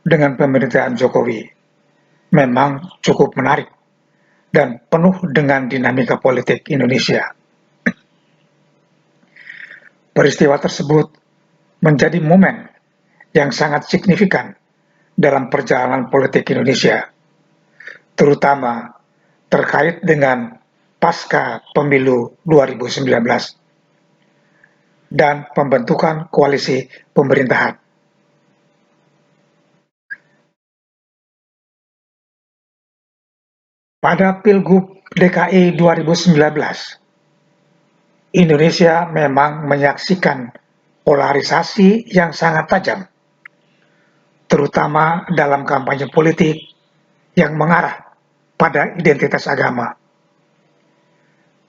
dengan pemerintahan Jokowi memang cukup menarik dan penuh dengan dinamika politik Indonesia. Peristiwa tersebut menjadi momen yang sangat signifikan dalam perjalanan politik Indonesia, terutama terkait dengan pasca pemilu 2019 dan pembentukan koalisi pemerintahan. Pada Pilgub DKI 2019, Indonesia memang menyaksikan polarisasi yang sangat tajam, terutama dalam kampanye politik yang mengarah pada identitas agama.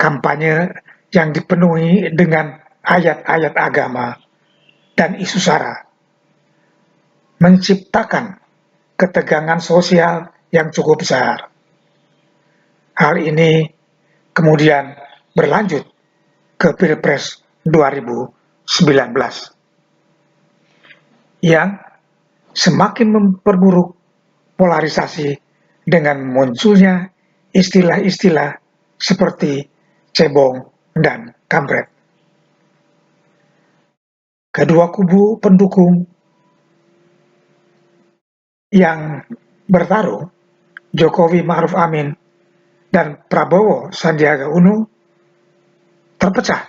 Kampanye yang dipenuhi dengan ayat-ayat agama dan isu sara menciptakan ketegangan sosial yang cukup besar. Hal ini kemudian berlanjut ke Pilpres 2019 yang semakin memperburuk polarisasi dengan munculnya istilah-istilah seperti cebong dan kampret. Kedua kubu pendukung yang bertarung, Jokowi Ma'ruf Amin dan Prabowo Sandiaga Uno, terpecah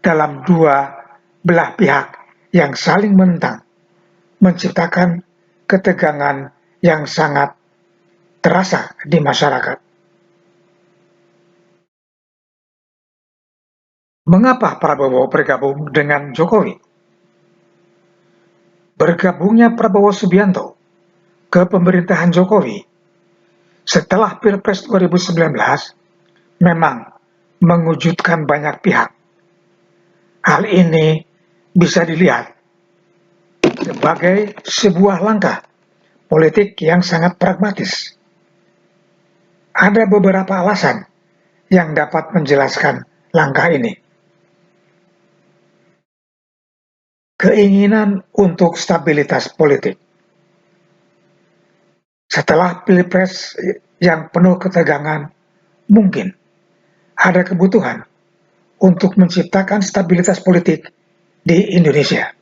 dalam dua belah pihak yang saling menentang, menciptakan ketegangan yang sangat terasa di masyarakat. Mengapa Prabowo bergabung dengan Jokowi? Bergabungnya Prabowo Subianto ke pemerintahan Jokowi setelah Pilpres 2019 memang mengejutkan banyak pihak. Hal ini bisa dilihat sebagai sebuah langkah politik yang sangat pragmatis. Ada beberapa alasan yang dapat menjelaskan langkah ini. Keinginan untuk stabilitas politik. Setelah Pilpres yang penuh ketegangan, mungkin ada kebutuhan untuk menciptakan stabilitas politik di Indonesia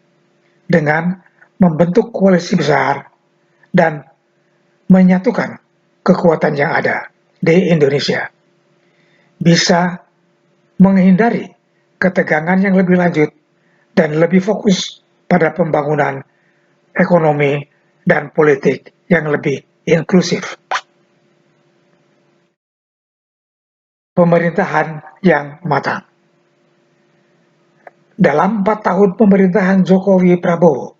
dengan membentuk koalisi besar dan menyatukan kekuatan yang ada di Indonesia. Bisa menghindari ketegangan yang lebih lanjut dan lebih fokus pada pembangunan ekonomi dan politik yang lebih inklusif. Pemerintahan yang matang. Dalam 4 tahun pemerintahan Jokowi Prabowo,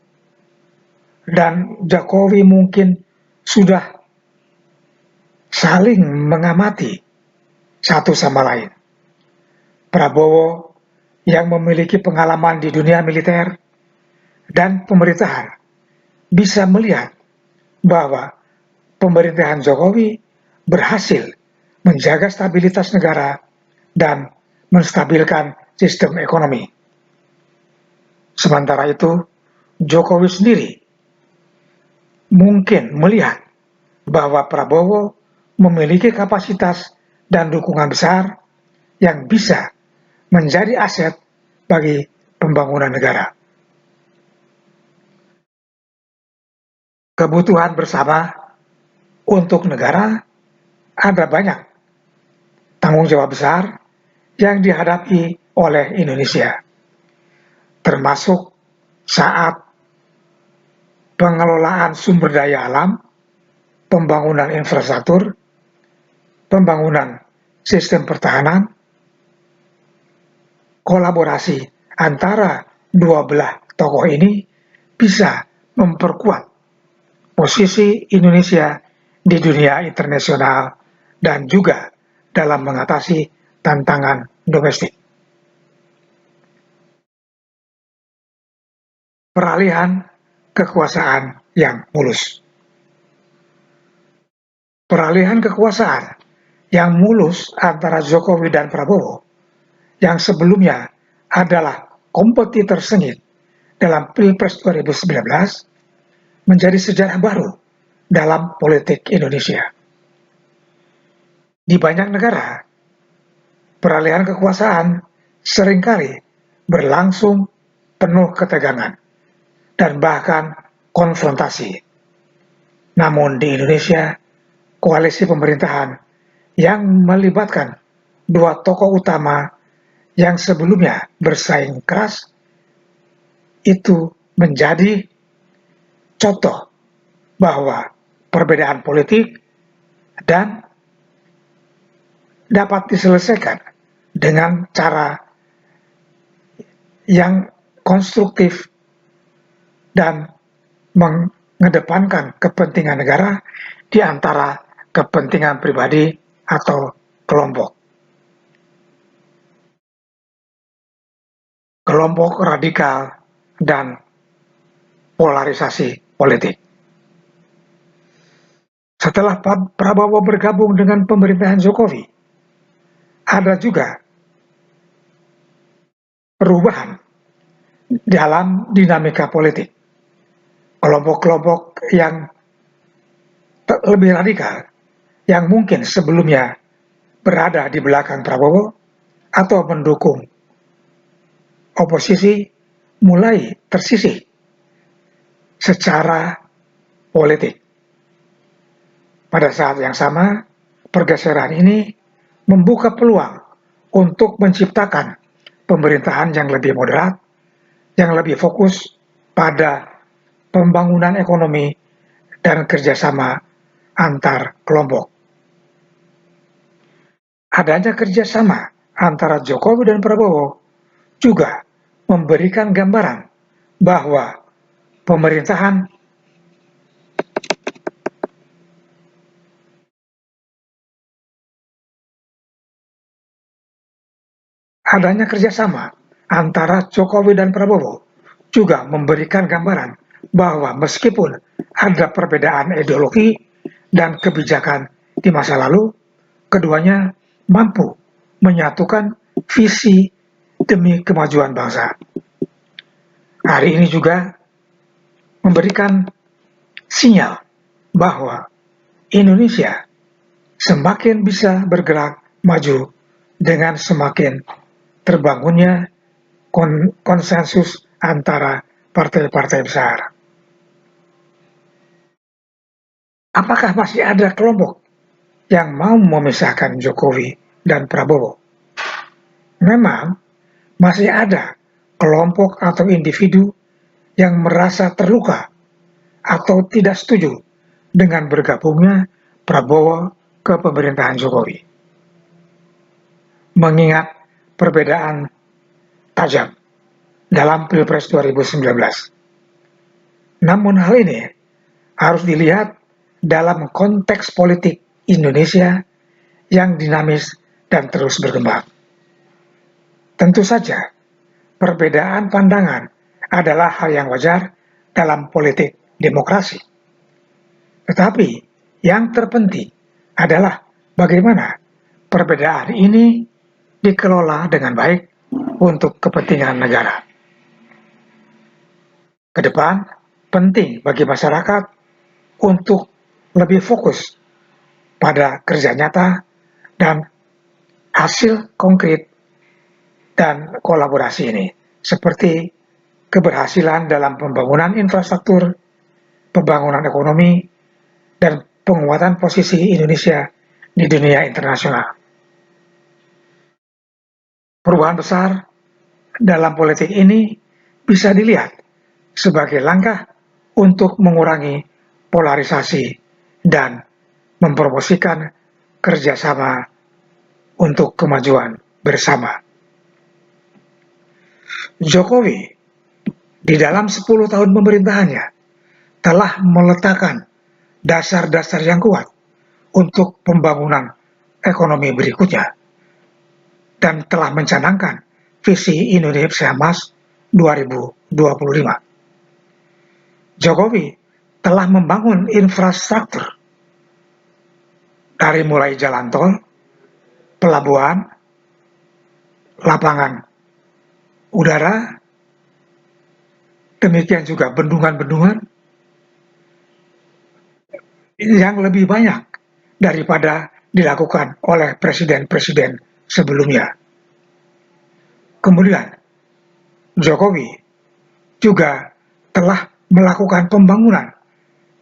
dan Jokowi mungkin sudah saling mengamati satu sama lain. Prabowo yang memiliki pengalaman di dunia militer dan pemerintahan bisa melihat bahwa pemerintahan Jokowi berhasil menjaga stabilitas negara dan menstabilkan sistem ekonomi. Sementara itu, Jokowi sendiri mungkin melihat bahwa Prabowo memiliki kapasitas dan dukungan besar yang bisa menjadi aset bagi pembangunan negara. Kebutuhan bersama untuk negara ada banyak tanggung jawab besar yang dihadapi oleh Indonesia, termasuk saat pengelolaan sumber daya alam, pembangunan infrastruktur, pembangunan sistem pertahanan, kolaborasi antara dua belah tokoh ini bisa memperkuat posisi Indonesia di dunia internasional dan juga dalam mengatasi tantangan domestik. Peralihan kekuasaan yang mulus. Peralihan kekuasaan yang mulus antara Jokowi dan Prabowo yang sebelumnya adalah kompetitor sengit dalam Pilpres 2019 menjadi sejarah baru dalam politik Indonesia. Di banyak negara, peralihan kekuasaan seringkali berlangsung penuh ketegangan dan bahkan konfrontasi. Namun di Indonesia, koalisi pemerintahan yang melibatkan dua tokoh utama yang sebelumnya bersaing keras itu menjadi contoh bahwa perbedaan politik dan dapat diselesaikan dengan cara yang konstruktif dan mengedepankan kepentingan negara di antara kepentingan pribadi atau kelompok. Kelompok radikal dan polarisasi politik. Setelah Prabowo bergabung dengan pemerintahan Jokowi, ada juga perubahan dalam dinamika politik. Kelompok-kelompok yang lebih radikal, yang mungkin sebelumnya berada di belakang Prabowo atau mendukung oposisi, mulai tersisih secara politik. Pada saat yang sama, pergeseran ini membuka peluang untuk menciptakan pemerintahan yang lebih moderat, yang lebih fokus pada pembangunan ekonomi dan kerjasama antar kelompok. Adanya kerjasama antara Jokowi dan Prabowo juga memberikan gambaran bahwa pemerintahan adanya kerjasama antara Jokowi dan Prabowo juga memberikan gambaran bahwa meskipun ada perbedaan ideologi dan kebijakan di masa lalu, keduanya mampu menyatukan visi demi kemajuan bangsa. Hari ini juga memberikan sinyal bahwa Indonesia semakin bisa bergerak maju dengan semakin terbangunnya konsensus antara partai-partai besar. Apakah masih ada kelompok yang mau memisahkan Jokowi dan Prabowo? Memang masih ada kelompok atau individu yang merasa terluka atau tidak setuju dengan bergabungnya Prabowo ke pemerintahan Jokowi. Mengingat perbedaan tajam dalam Pilpres 2019. Namun hal ini harus dilihat dalam konteks politik Indonesia yang dinamis dan terus berkembang. Tentu saja, perbedaan pandangan adalah hal yang wajar dalam politik demokrasi. Tetapi yang terpenting adalah bagaimana perbedaan ini dikelola dengan baik untuk kepentingan negara. Ke depan, penting bagi masyarakat untuk lebih fokus pada kerja nyata dan hasil konkret dan kolaborasi ini, seperti keberhasilan dalam pembangunan infrastruktur, pembangunan ekonomi, dan penguatan posisi Indonesia di dunia internasional. Perubahan besar dalam politik ini bisa dilihat sebagai langkah untuk mengurangi polarisasi dan mempromosikan kerjasama untuk kemajuan bersama. Jokowi di dalam 10 tahun pemerintahannya telah meletakkan dasar-dasar yang kuat untuk pembangunan ekonomi berikutnya dan telah mencanangkan visi Indonesia Emas 2025. Jokowi telah membangun infrastruktur dari mulai jalan tol, pelabuhan, lapangan udara, demikian juga bendungan-bendungan, yang lebih banyak daripada dilakukan oleh presiden-presiden sebelumnya. Kemudian, Jokowi juga telah melakukan pembangunan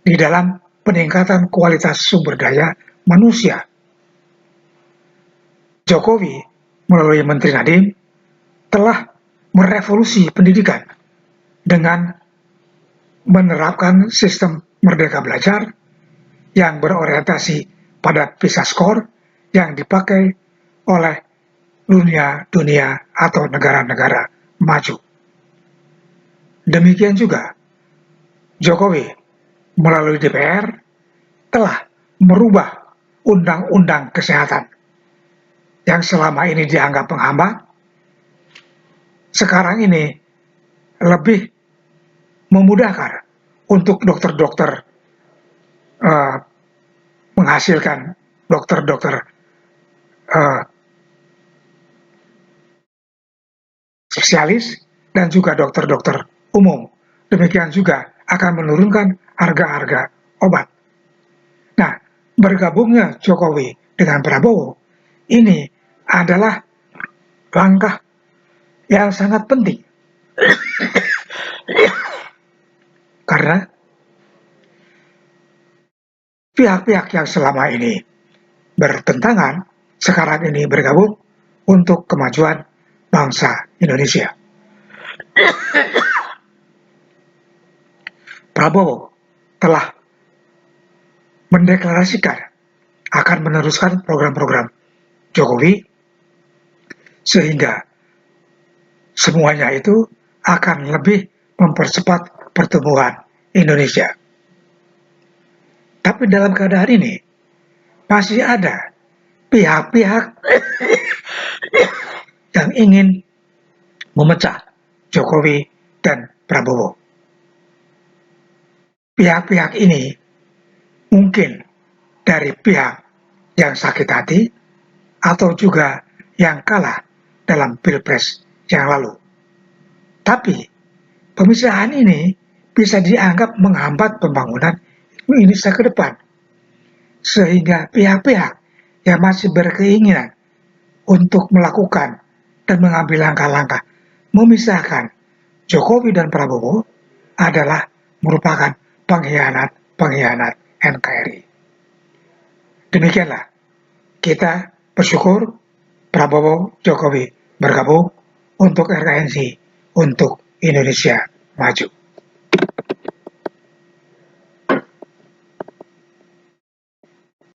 di dalam peningkatan kualitas sumber daya manusia. Jokowi melalui Menteri Nadiem telah merevolusi pendidikan dengan menerapkan sistem Merdeka Belajar yang berorientasi pada PISA score yang dipakai oleh dunia atau negara-negara maju. Demikian juga Jokowi melalui DPR telah merubah undang-undang kesehatan yang selama ini dianggap menghambat, sekarang ini lebih memudahkan untuk dokter-dokter menghasilkan dokter-dokter spesialis dan juga dokter-dokter umum. Demikian juga akan menurunkan harga-harga obat. Nah, bergabungnya Jokowi dengan Prabowo ini adalah langkah yang sangat penting karena pihak-pihak yang selama ini bertentangan sekarang ini bergabung untuk kemajuan bangsa Indonesia. Prabowo telah mendeklarasikan akan meneruskan program-program Jokowi sehingga semuanya itu akan lebih mempercepat pertumbuhan Indonesia. Tapi dalam keadaan ini masih ada pihak-pihak yang ingin memecah Jokowi dan Prabowo. Pihak-pihak ini mungkin dari pihak yang sakit hati atau juga yang kalah dalam Pilpres yang lalu. Tapi pemisahan ini bisa dianggap menghambat pembangunan Indonesia ke depan. Sehingga pihak-pihak yang masih berkeinginan untuk melakukan dan mengambil langkah-langkah memisahkan Jokowi dan Prabowo adalah merupakan pengkhianat NKRI. Demikianlah, kita bersyukur Prabowo Jokowi bergabung untuk RKNC, untuk Indonesia Maju.